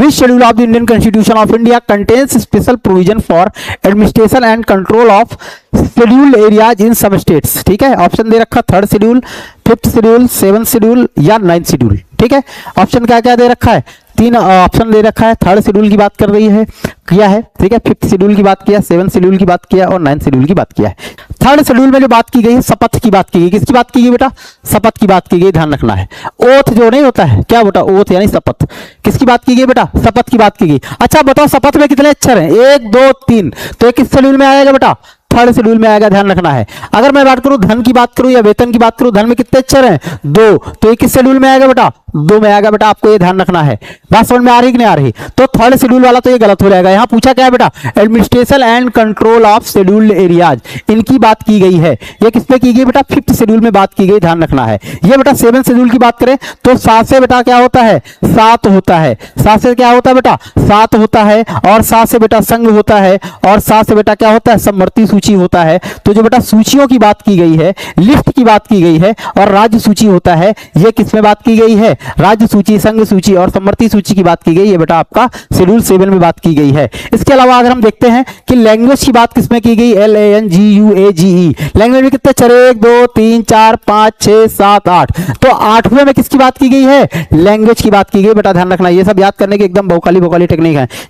Which schedule of the Indian constitution of India contains special provision for administration and control of scheduled areas in some states. ठीक है, option दे रखा 3rd schedule, 5th schedule, 7th schedule या 9th schedule. ठीक है, option क्या क्या दे रखा है, 3 ऑप्शन दे रखा है। 3rd शेड्यूल की बात कर रही है, किया है। ठीक है, 5th शेड्यूल की बात किया, 7th शेड्यूल की बात किया और 9th शेड्यूल की बात किया है। 3rd शेड्यूल में जो बात की गई है, शपथ की बात की गई। किसकी बात की गई बेटा, शपथ की बात की गई, ध्यान रखना है। ओथ जो नहीं होता है, क्या बेटा, ओथ यानी शपथ। किसकी बात की गई बेटा, शपथ की बात की गई। अच्छा बताओ, शपथ में कितने अक्षर हैं, 1 2 3, तो ये किस शेड्यूल में आएगा बेटा, 3rd शेड्यूल में आएगा, ध्यान रखना है। अगर मैं बात करूं धन की बात करूं या वेतन की बात करूं, धन में कितने अक्षर हैं, 2, तो ये किस शेड्यूल में आएगा बेटा, 2 में आएगा बेटा, आपको ये ध्यान रखना है। बात समझ में आ रही कि नहीं आ रही, तो 3rd शेड्यूल वाला तो ये गलत हो जाएगा। यहां पूछा क्या है बेटा, administration and control of scheduled areas, इनकी बात की गई है। ये किस पे की गई बेटा, 5th शेड्यूल में बात की गई, ध्यान रखना है। ये बेटा 7th शेड्यूल की बात करें तो 7 से बेटा क्या होता है, 7 होता है। 7 से क्या होता है बेटा, 7 होता है। और 7 से बेटा संघ होता है, और 7 से बेटा क्या होता है, समवर्ती सूची होता है। तो जो बेटा सूचियों की बात की गई है, लिस्ट की बात की गई है, और राज्य सूची होता है, ये किसमें बात की गई है, राज्य सूची, संघ सूची और समवर्ती सूची की बात की गई, ये बेटा आपका शेड्यूल 7 में बात की गई है। इसके अलावा अगर हम देखते हैं कि लैंग्वेज की बात किसमें की गई, LANGUAGE, लैंग्वेज में कितने अक्षर, 1 2 3 4 5 6 7 8, तो 8वें में किसकी बात की गई है, लैंग्वेज की बात की गई बेटा, ध्यान रखना। ये सब याद करने की एकदम भौकाली टेक्निक है।